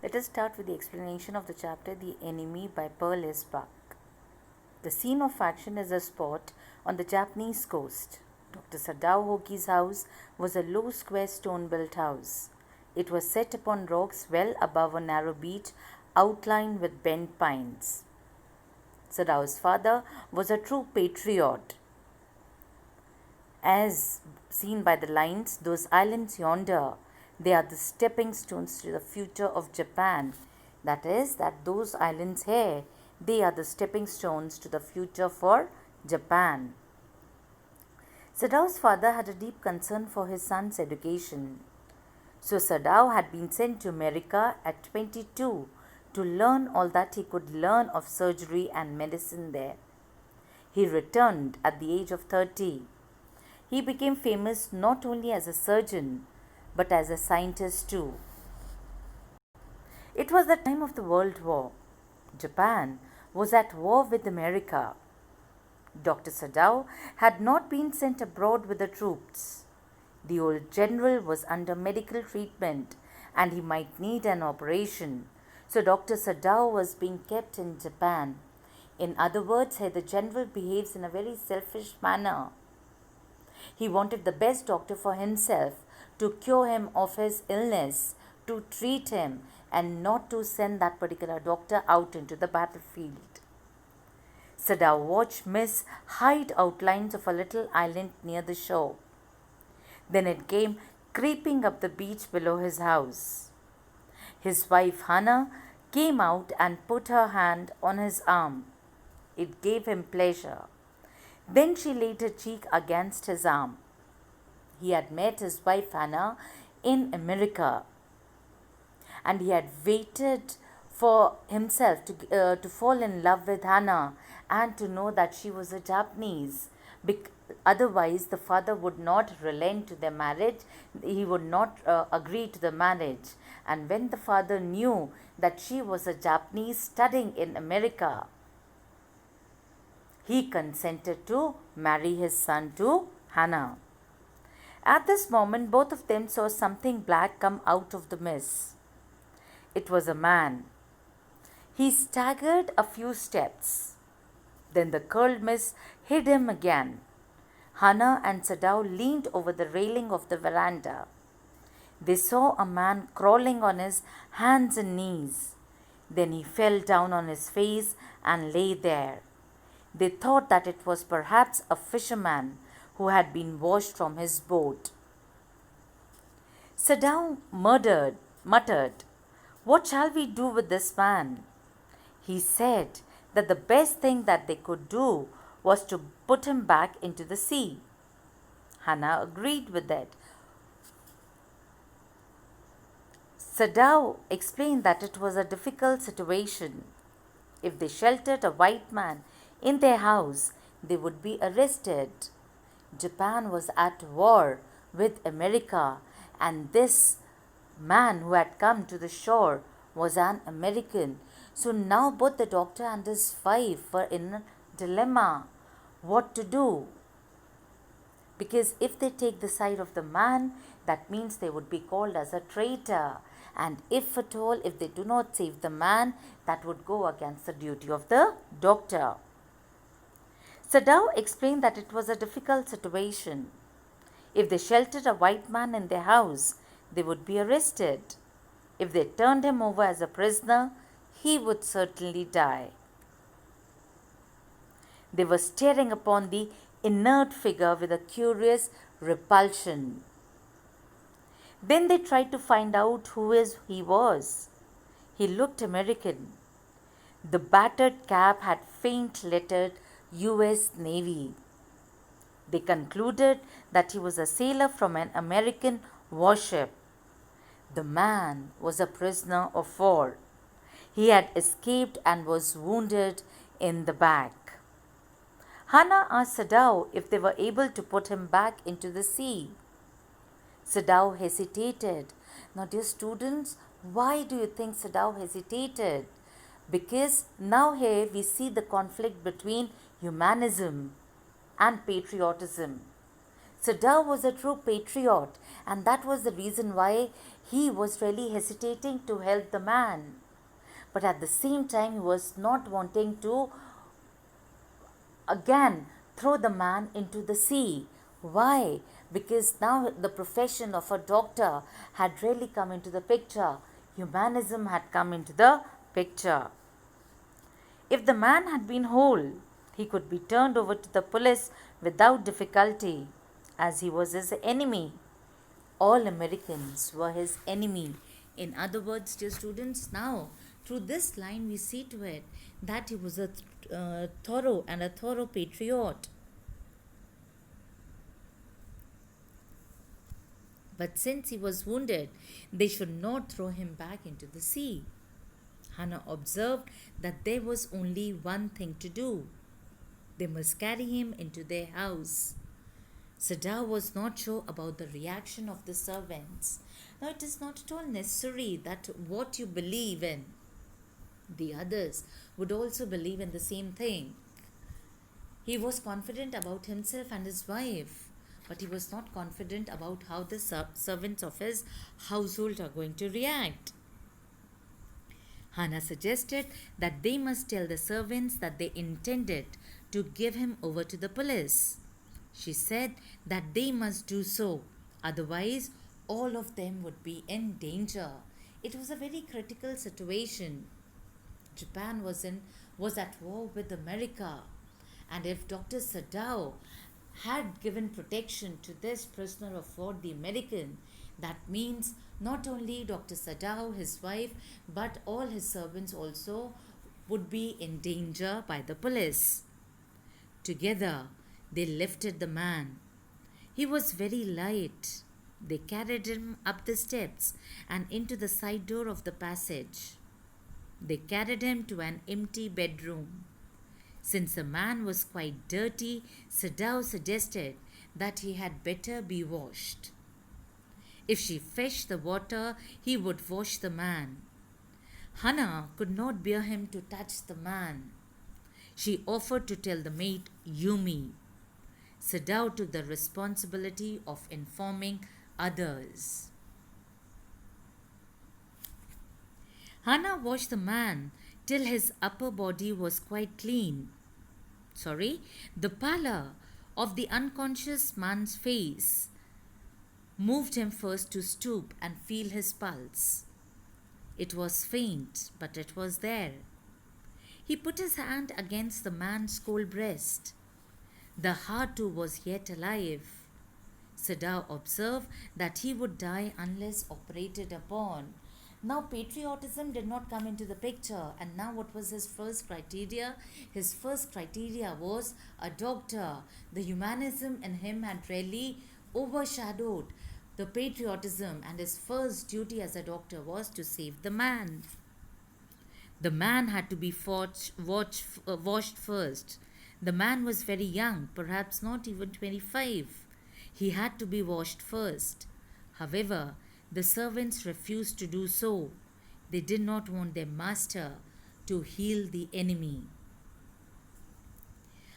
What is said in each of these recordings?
Let us start with the explanation of the chapter The Enemy by Pearl S. Buck. The scene of action is a spot on the Japanese coast. Dr. Sadao Hoki's house was a low square stone-built house. It was set upon rocks well above a narrow beach outlined with bent pines. Sadao's father was a true patriot. As seen by the lines, those islands yonder, they are the stepping stones to the future of Japan. That is, that those islands here, they are the stepping stones to the future for Japan. Sadao's father had a deep concern for his son's education. So Sadao had been sent to America at 22 to learn all that he could learn of surgery and medicine there. He returned at the age of 30. He became famous not only as a surgeon, but as a scientist too. It was the time of the World War. Japan was at war with America. Dr. Sadao had not been sent abroad with the troops. The old general was under medical treatment and he might need an operation. So Dr. Sadao was being kept in Japan. In other words, here the general behaves in a very selfish manner. He wanted the best doctor for himself, to cure him of his illness, to treat him, and not to send that particular doctor out into the battlefield. Sadao watched mist hide outlines of a little island near the shore. Then it came creeping up the beach below his house. His wife Hana came out and put her hand on his arm. It gave him pleasure. Then she laid her cheek against his arm. He had met his wife Hana in America, and he had waited for himself to fall in love with Hana and to know that she was a Japanese. Otherwise, the father would not relent to their marriage. He would not agree to the marriage. And when the father knew that she was a Japanese studying in America, he consented to marry his son to Hana. At this moment, both of them saw something black come out of the mist. It was a man. He staggered a few steps. Then the curled mist hid him again. Hana and Sadao leaned over the railing of the veranda. They saw a man crawling on his hands and knees. Then he fell down on his face and lay there. They thought that it was perhaps a fisherman who had been washed from his boat. Sadao muttered, "What shall we do with this man?" He said that the best thing that they could do was to put him back into the sea. Hana agreed with that. Sadao explained that it was a difficult situation. If they sheltered a white man in their house, they would be arrested. Japan was at war with America, and this man who had come to the shore was an American. So now both the doctor and his wife were in a dilemma what to do. Because if they take the side of the man, that means they would be called as a traitor. And if at all, if they do not save the man, that would go against the duty of the doctor. Sadao explained that it was a difficult situation. If they sheltered a white man in their house, they would be arrested. If they turned him over as a prisoner, he would certainly die. They were staring upon the inert figure with a curious repulsion. Then they tried to find out who he was. He looked American. The battered cap had faint lettered U.S. Navy. They concluded that he was a sailor from an American warship. The man was a prisoner of war. He had escaped and was wounded in the back. Hana asked Sadao if they were able to put him back into the sea. Sadao hesitated. Now, dear students, why do you think Sadao hesitated? Because now here we see the conflict between humanism and patriotism. Sadao was a true patriot, and that was the reason why he was really hesitating to help the man. But at the same time, he was not wanting to again throw the man into the sea. Why? Because now the profession of a doctor had really come into the picture. Humanism had come into the picture. If the man had been whole, he could be turned over to the police without difficulty, as he was his enemy. All Americans were his enemy. In other words, dear students, now through this line we see to it that he was a thorough patriot. But since he was wounded, they should not throw him back into the sea. Hannah observed that there was only one thing to do. They must carry him into their house. Sadao was not sure about the reaction of the servants. Now, it is not at all necessary that what you believe in, the others would also believe in the same thing. He was confident about himself and his wife, but he was not confident about how the servants of his household are going to react. Hannah suggested that they must tell the servants that they intended to give him over to the police. She said that they must do so, otherwise all of them would be in danger. It was a very critical situation. Japan was at war with America, and if Dr. Sadao had given protection to this prisoner of war, the American, that means not only Dr. Sadao, his wife, but all his servants also would be in danger by the police. Together, they lifted the man. He was very light. They carried him up the steps and into the side door of the passage. They carried him to an empty bedroom. Since the man was quite dirty, Sadao suggested that he had better be washed. If she fetched the water, he would wash the man. Hannah could not bear him to touch the man. She offered to tell the maid, Yumi. Sadao took the responsibility of informing others. Hannah washed the man till his upper body was quite clean. The pallor of the unconscious man's face moved him first to stoop and feel his pulse. It was faint, but it was there. He put his hand against the man's cold breast. The heart too was yet alive. Sadao observed that he would die unless operated upon. Now, patriotism did not come into the picture, and now what was his first criteria? His first criteria was a doctor. The humanism in him had really overshadowed the patriotism, and his first duty as a doctor was to save the man. The man had to be washed first. The man was very young, perhaps not even 25. He had to be washed first. However, the servants refused to do so. They did not want their master to heal the enemy.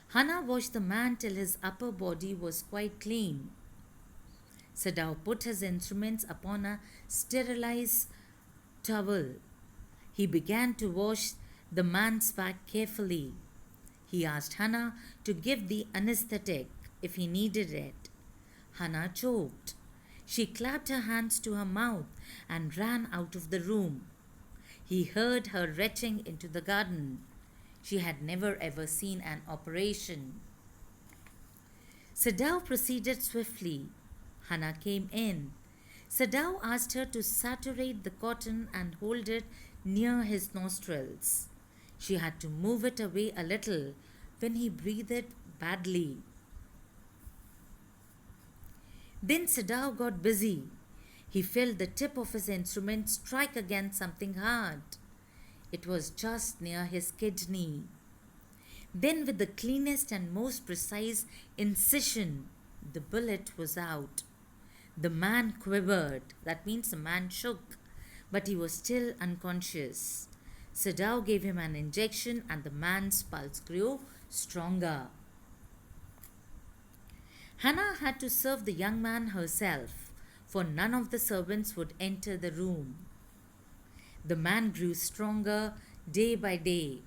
Hannah washed the man till his upper body was quite clean. Sadao put his instruments upon a sterilized towel. He began to wash the man's back carefully. He asked Hannah to give the anesthetic if he needed it. Hannah choked. She clapped her hands to her mouth and ran out of the room. He heard her retching into the garden. She had never ever seen an operation. Sadao proceeded swiftly. Hannah came in. Sadao asked her to saturate the cotton and hold it near his nostrils. She had to move it away a little when he breathed badly. Then Sadao got busy. He felt the tip of his instrument strike against something hard. It was just near his kidney. Then, with the cleanest and most precise incision, the bullet was out. The man quivered. That means the man shook, but he was still unconscious. Sadao gave him an injection and the man's pulse grew stronger. Hannah had to serve the young man herself, for none of the servants would enter the room. The man grew stronger day by day.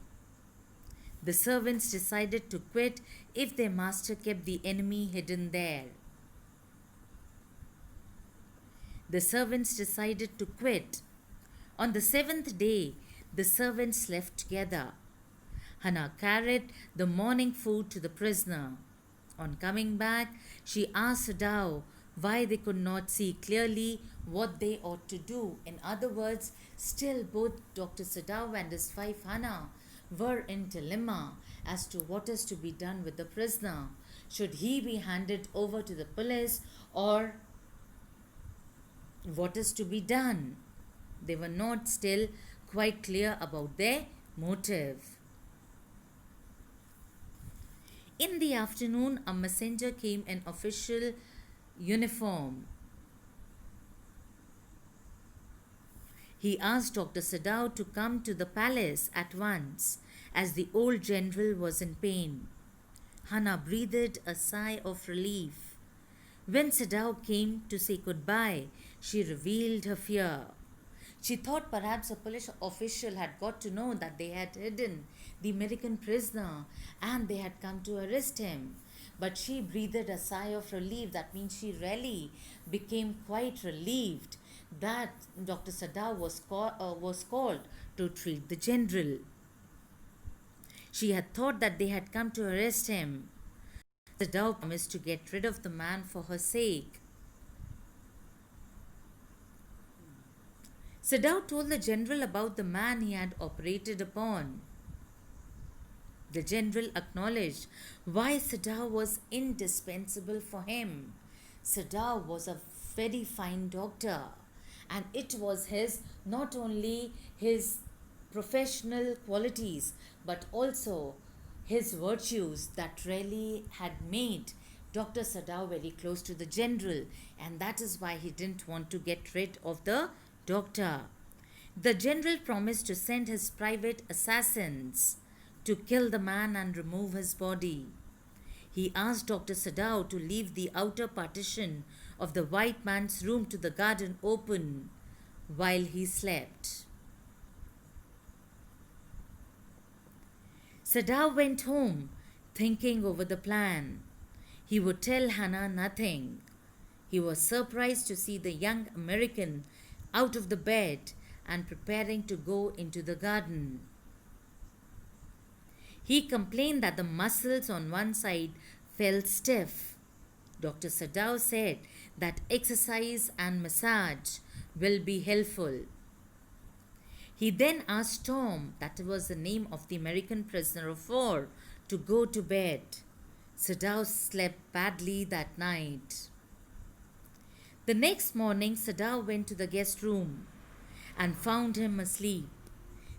The servants decided to quit if their master kept the enemy hidden there. The servants decided to quit. On the seventh day, the servants left together. Hannah carried the morning food to the prisoner. On coming back, she asked Sadao why they could not see clearly what they ought to do. In other words, still both Dr. Sadao and his wife Hannah were in dilemma as to what is to be done with the prisoner. Should he be handed over to the police, or what is to be done? They were not still quite clear about their motive. In the afternoon, a messenger came in official uniform. He asked Dr. Sadao to come to the palace at once, as the old general was in pain. Hannah breathed a sigh of relief. When Sadao came to say goodbye, she revealed her fear. She thought perhaps a police official had got to know that they had hidden the American prisoner and they had come to arrest him. But she breathed a sigh of relief. That means she really became quite relieved that Dr. Sadao was called to treat the general. She had thought that they had come to arrest him. Sadao promised to get rid of the man for her sake. Sadao told the general about the man he had operated upon. The general acknowledged why Sadao was indispensable for him. Sadao was a very fine doctor, and it was not only his professional qualities but also his virtues that really had made Dr. Sadao very close to the general, and that is why he didn't want to get rid of the doctor. The general promised to send his private assassins to kill the man and remove his body. He asked Dr. Sadao to leave the outer partition of the white man's room to the garden open while he slept. Sadao went home thinking over the plan. He would tell Hannah nothing. He was surprised to see the young American out of the bed and preparing to go into the garden. He complained that the muscles on one side felt stiff. Dr. Sadao said that exercise and massage will be helpful. He then asked Tom, that was the name of the American prisoner of war, to go to bed. Sadao slept badly that night. The next morning, Sadao went to the guest room and found him asleep.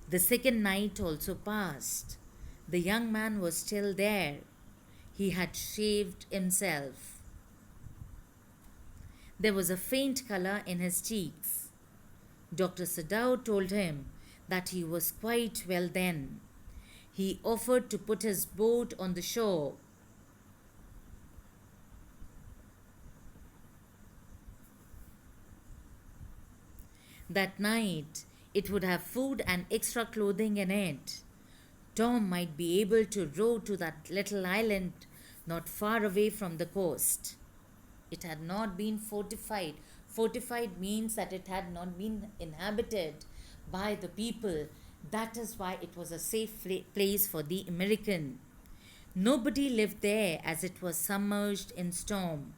The second night also passed. The young man was still there. He had shaved himself. There was a faint color in his cheeks. Dr. Sadao told him that he was quite well then. He offered to put his boat on the shore. That night, it would have food and extra clothing in it. Tom might be able to row to that little island not far away from the coast. It had not been fortified. Fortified means that it had not been inhabited by the people. That is why it was a safe place for the American. Nobody lived there as it was submerged in storm.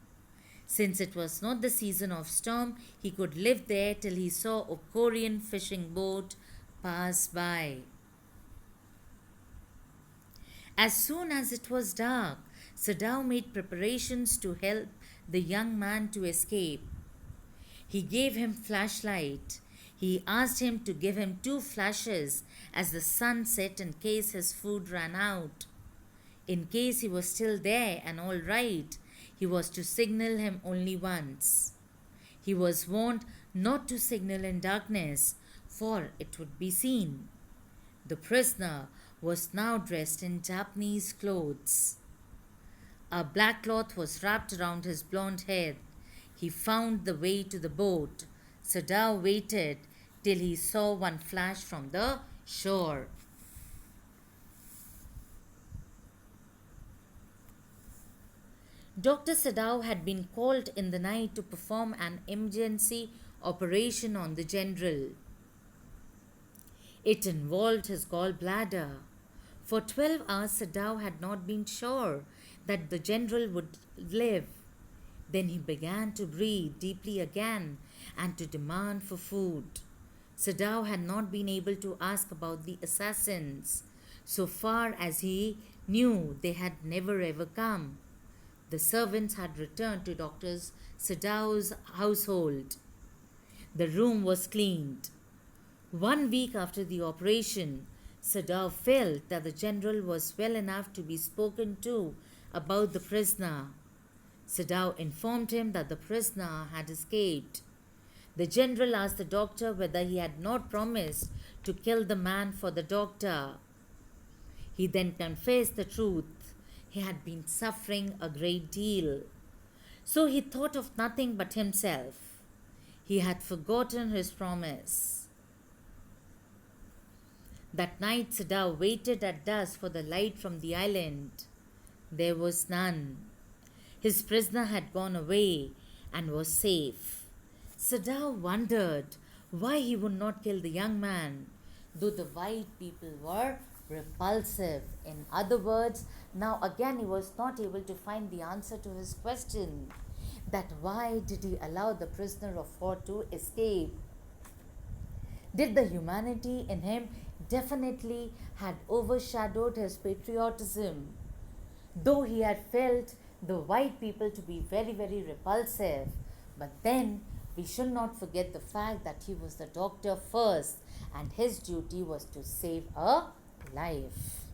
Since it was not the season of storm, he could live there till he saw a Korean fishing boat pass by. As soon as it was dark, Sadao made preparations to help the young man to escape. He gave him flashlight. He asked him to give him 2 flashes as the sun set in case his food ran out. In case he was still there and all right, he was to signal him only once. He was warned not to signal in darkness, for it would be seen. The prisoner was now dressed in Japanese clothes. A black cloth was wrapped around his blond head. He found the way to the boat. Sadao waited till he saw one flash from the shore. Dr. Sadao had been called in the night to perform an emergency operation on the general. It involved his gallbladder. For 12 hours, Sadao had not been sure that the general would live. Then he began to breathe deeply again and to demand for food. Sadao had not been able to ask about the assassins. So far as he knew, they had never ever come. The servants had returned to Dr. Sadao's household. The room was cleaned. 1 week after the operation, Sadao felt that the general was well enough to be spoken to about the prisoner. Sadao informed him that the prisoner had escaped. The general asked the doctor whether he had not promised to kill the man for the doctor. He then confessed the truth. He had been suffering a great deal. So he thought of nothing but himself. He had forgotten his promise. That night, Sadao waited at dusk for the light from the island. There was none. His prisoner had gone away and was safe. Sadao wondered why he would not kill the young man, though the white people were repulsive. In other words, now again he was not able to find the answer to his question, that why did he allow the prisoner of war to escape? Did the humanity in him definitely had overshadowed his patriotism? Though he had felt the white people to be very, very repulsive, but then we should not forget the fact that he was the doctor first and his duty was to save a life.